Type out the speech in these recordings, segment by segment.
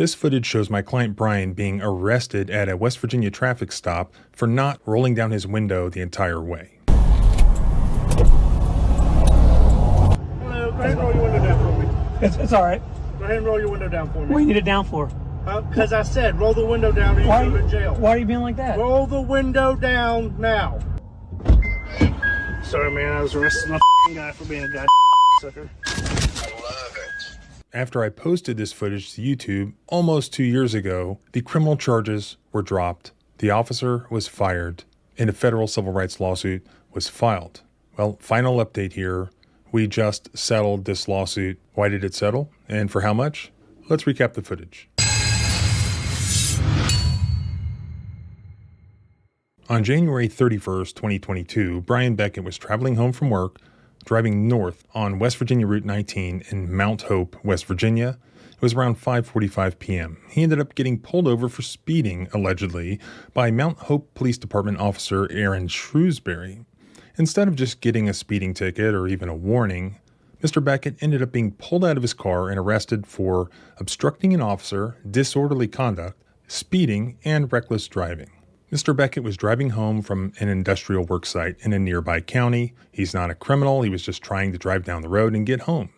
This footage shows my client Brian being arrested at a West Virginia traffic stop for not rolling down his window the entire way. Hello, go ahead and roll your window down for me. It's all right. Go ahead and roll your window down for me. What do you need it down for? Because I said roll the window down or you go to jail. Why are you being like that? Roll the window down now. Sorry, man. I was arresting a guy for being a goddamn sucker. After I posted this footage to YouTube almost 2 years ago, the criminal charges were dropped, the officer was fired, and a federal civil rights lawsuit was filed. Well, final update here. We just settled this lawsuit. Why did it settle? And for how much? Let's recap the footage. On January 31st, 2022, Brian Beckett was traveling home from work, driving north on West Virginia Route 19 in Mount Hope, West Virginia. It was around 5:45 p.m. He ended up getting pulled over for speeding, allegedly, by Mount Hope Police Department officer Aaron Shrewsbury. Instead of just getting a speeding ticket or even a warning, Mr. Beckett ended up being pulled out of his car and arrested for obstructing an officer, disorderly conduct, speeding, and reckless driving. Mr. Beckett was driving home from an industrial work site in a nearby county. He's not a criminal. He was just trying to drive down the road and get home.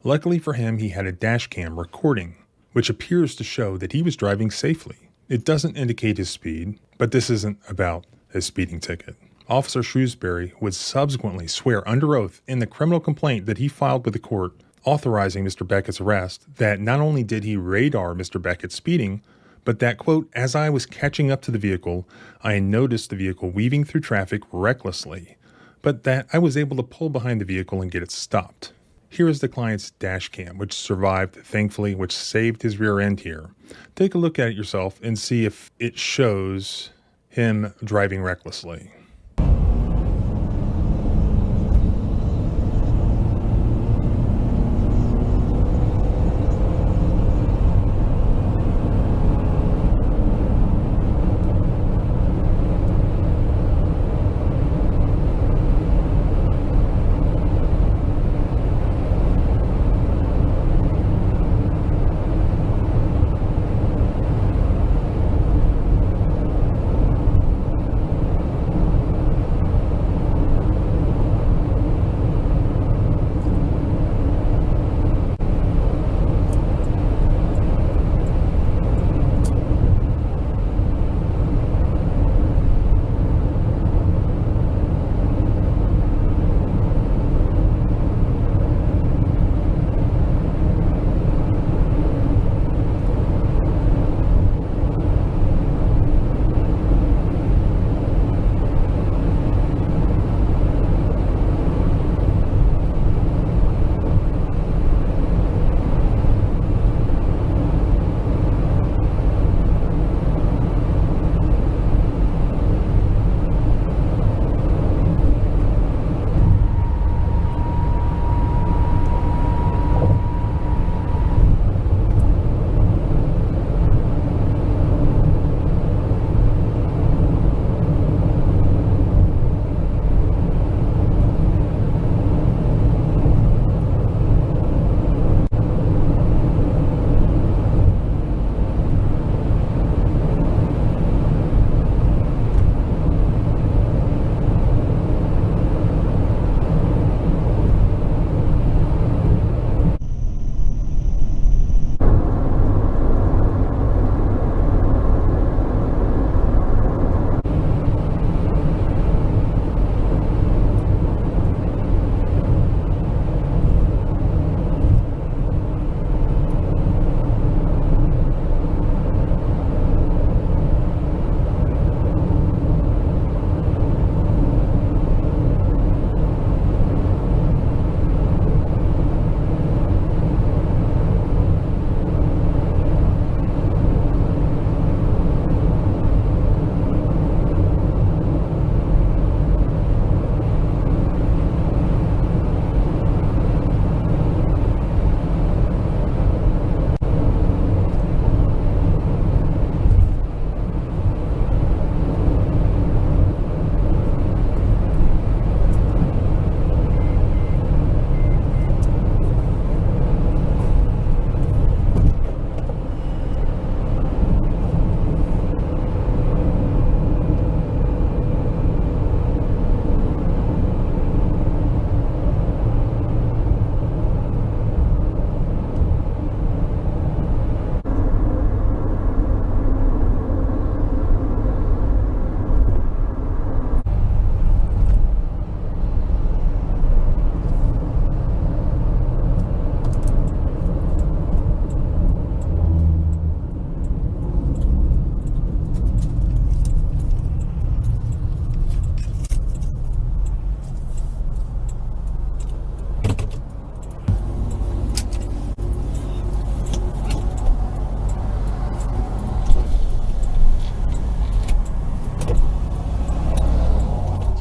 Luckily for him, he had a dash cam recording, which appears to show that he was driving safely. It doesn't indicate his speed, but this isn't about a speeding ticket. Officer Shrewsbury would subsequently swear under oath in the criminal complaint that he filed with the court authorizing Mr. Beckett's arrest that not only did he radar Mr. Beckett speeding, but that, quote, as I was catching up to the vehicle, I noticed the vehicle weaving through traffic recklessly, but that I was able to pull behind the vehicle and get it stopped. Here is the client's dash cam, which survived, thankfully, which saved his rear end here. Take a look at it yourself and see if it shows him driving recklessly.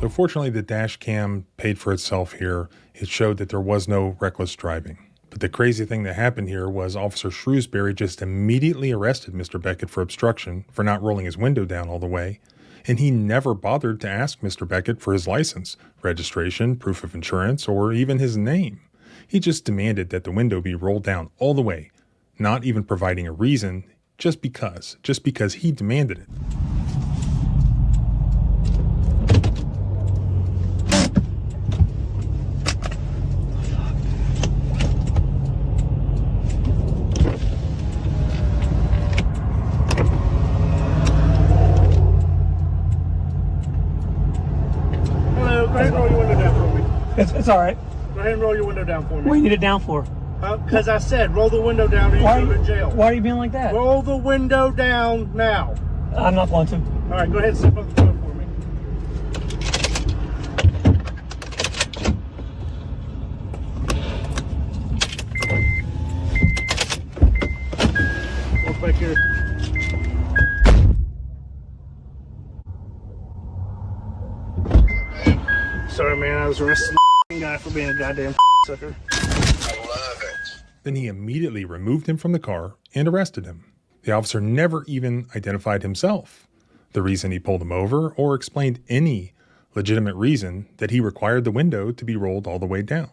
So fortunately, the dash cam paid for itself here. It showed that there was no reckless driving. But the crazy thing that happened here was Officer Shrewsbury just immediately arrested Mr. Beckett for obstruction for not rolling his window down all the way, and he never bothered to ask Mr. Beckett for his license, registration, proof of insurance, or even his name. He just demanded that the window be rolled down all the way, not even providing a reason, just because he demanded it. Hello, go ahead and roll your window down for me. It's all right. Go ahead and roll your window down for What do me. you need it down for? Because I said roll the window down or you Why go are to you, jail. why are you being like that? Roll the window down now. I'm not going to. All right, go ahead and step up the phone for me. Walk back here. Sorry, man. I was arresting the guy for being a goddamn sucker. Then he immediately removed him from the car and arrested him. The officer never even identified himself, the reason he pulled him over, or explained any legitimate reason that he required the window to be rolled all the way down.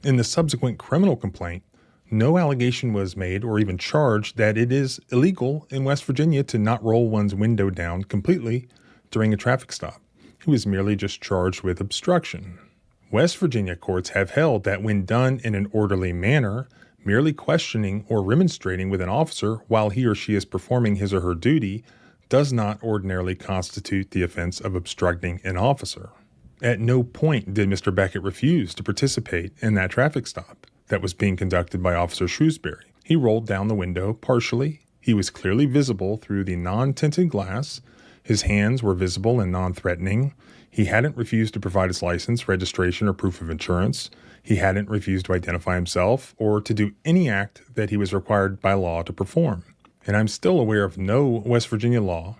In the subsequent criminal complaint, no allegation was made or even charged that it is illegal in West Virginia to not roll one's window down completely during a traffic stop. He was merely just charged with obstruction. West Virginia courts have held that when done in an orderly manner, merely questioning or remonstrating with an officer while he or she is performing his or her duty does not ordinarily constitute the offense of obstructing an officer. At no point did Mr. Beckett refuse to participate in that traffic stop that was being conducted by Officer Shrewsbury. He rolled down the window partially. He was clearly visible through the non-tinted glass. His hands were visible and non-threatening. He hadn't refused to provide his license, registration, or proof of insurance. He hadn't refused to identify himself or to do any act that he was required by law to perform. And I'm still aware of no West Virginia law,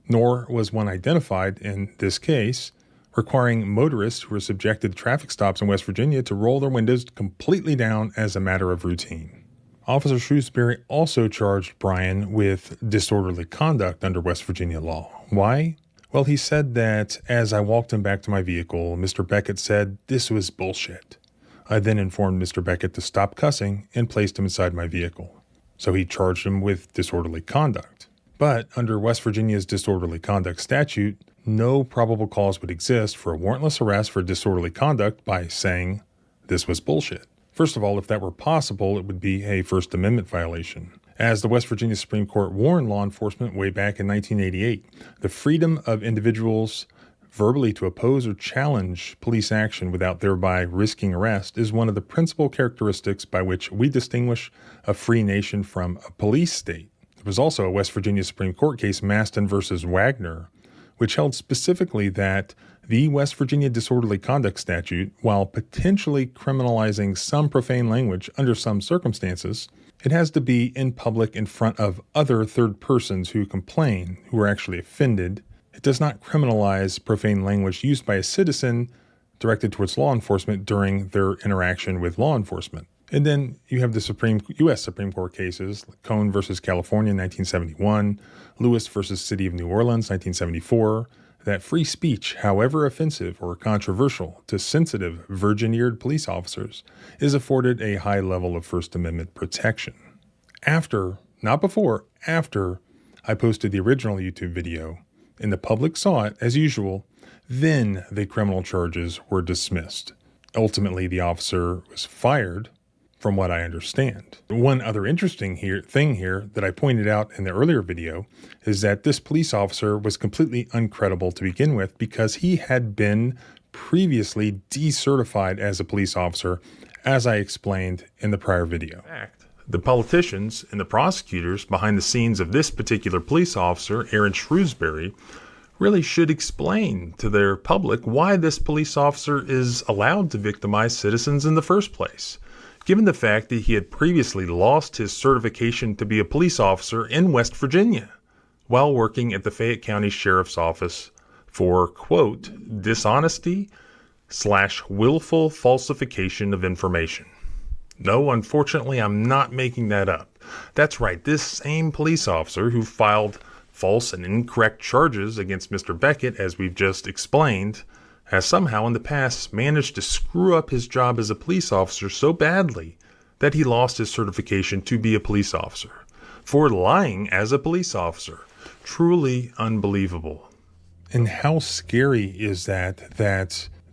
nor was one identified in this case, requiring motorists who are subjected to traffic stops in West Virginia to roll their windows completely down as a matter of routine. Officer Shrewsbury also charged Brian with disorderly conduct under West Virginia law. Why? Well, he said that as I walked him back to my vehicle, Mr. Beckett said this was bullshit. I then informed Mr. Beckett to stop cussing and placed him inside my vehicle. So he charged him with disorderly conduct. But under West Virginia's disorderly conduct statute, no probable cause would exist for a warrantless arrest for disorderly conduct by saying this was bullshit. First of all, if that were possible, it would be a First Amendment violation. As the West Virginia Supreme Court warned law enforcement way back in 1988, the freedom of individuals verbally to oppose or challenge police action without thereby risking arrest is one of the principal characteristics by which we distinguish a free nation from a police state. There was also a West Virginia Supreme Court case, Maston versus Wagner, which held specifically that the West Virginia disorderly conduct statute, while potentially criminalizing some profane language under some circumstances, it has to be in public in front of other third persons who complain, who are actually offended. It does not criminalize profane language used by a citizen directed towards law enforcement during their interaction with law enforcement. And then you have the U.S. Supreme Court cases, like Cone versus California, 1971, Lewis versus City of New Orleans, 1974, that free speech, however offensive or controversial to sensitive, virgin-eared police officers, is afforded a high level of First Amendment protection. After, not before, after I posted the original YouTube video, and the public saw it as usual, then the criminal charges were dismissed. Ultimately, the officer was fired, from what I understand. One other interesting thing here that I pointed out in the earlier video is that this police officer was completely uncredible to begin with because he had been previously decertified as a police officer, as I explained in the prior video. The politicians and the prosecutors behind the scenes of this particular police officer, Aaron Shrewsbury, really should explain to their public why this police officer is allowed to victimize citizens in the first place, given the fact that he had previously lost his certification to be a police officer in West Virginia while working at the Fayette County Sheriff's Office for, quote, dishonesty/willful falsification of information. No, unfortunately, I'm not making that up. That's right, this same police officer who filed false and incorrect charges against Mr. Beckett, as we've just explained, has somehow in the past managed to screw up his job as a police officer so badly that he lost his certification to be a police officer for lying as a police officer. Truly unbelievable. And how scary is that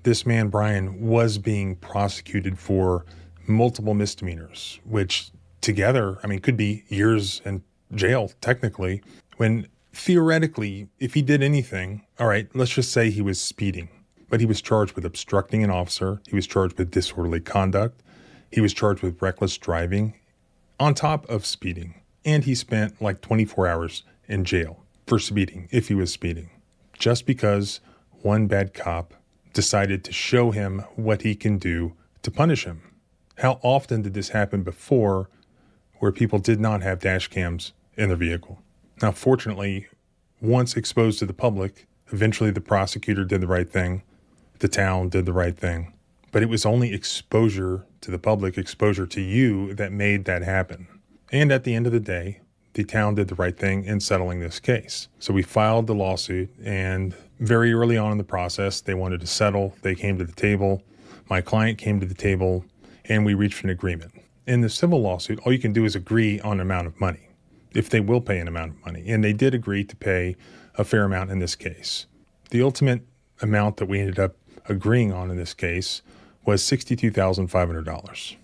this man, Brian, was being prosecuted for multiple misdemeanors, which together, could be years in jail, technically, when theoretically, if he did anything, all right, let's just say he was speeding, but he was charged with obstructing an officer. He was charged with disorderly conduct. He was charged with reckless driving on top of speeding. And he spent like 24 hours in jail for speeding, if he was speeding, just because one bad cop decided to show him what he can do to punish him. How often did this happen before where people did not have dash cams in their vehicle? Now, fortunately, once exposed to the public, eventually the prosecutor did the right thing. The town did the right thing. But it was only exposure to the public, exposure to you, that made that happen. And at the end of the day, the town did the right thing in settling this case. So we filed the lawsuit, and very early on in the process, they wanted to settle. They came to the table. My client came to the table, and we reached an agreement. In the civil lawsuit, all you can do is agree on an amount of money, if they will pay an amount of money. And they did agree to pay a fair amount in this case. The ultimate amount that we ended up agreeing on in this case was $62,500.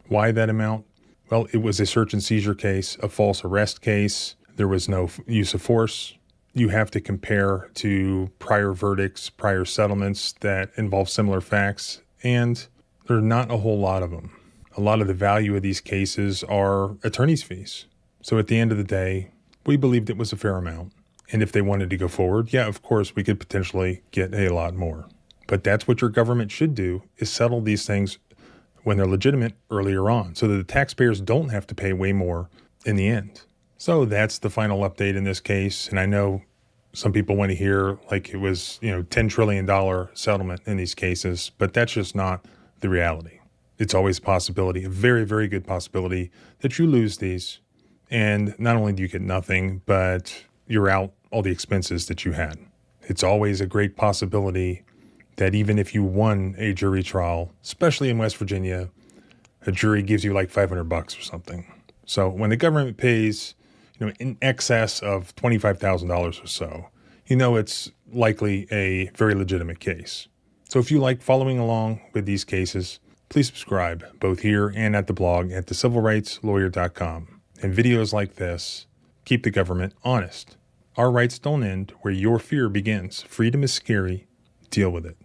Why that amount? Well, it was a search and seizure case, a false arrest case. There was no use of force. You have to compare to prior verdicts, prior settlements that involve similar facts, and there are not a whole lot of them. A lot of the value of these cases are attorney's fees. So at the end of the day, we believed it was a fair amount. And if they wanted to go forward, yeah, of course, we could potentially get a lot more. But that's what your government should do, is settle these things when they're legitimate earlier on, so that the taxpayers don't have to pay way more in the end. So that's the final update in this case. And I know some people want to hear like it was, $10 trillion settlement in these cases, but that's just not the reality. It's always a possibility, a very, very good possibility, that you lose these. And not only do you get nothing, but you're out all the expenses that you had. It's always a great possibility that even if you won a jury trial, especially in West Virginia, a jury gives you like $500 or something. So when the government pays, in excess of $25,000 or so, it's likely a very legitimate case. So if you like following along with these cases, please subscribe both here and at the blog at thecivilrightslawyer.com. And videos like this keep the government honest. Our rights don't end where your fear begins. Freedom is scary. Deal with it.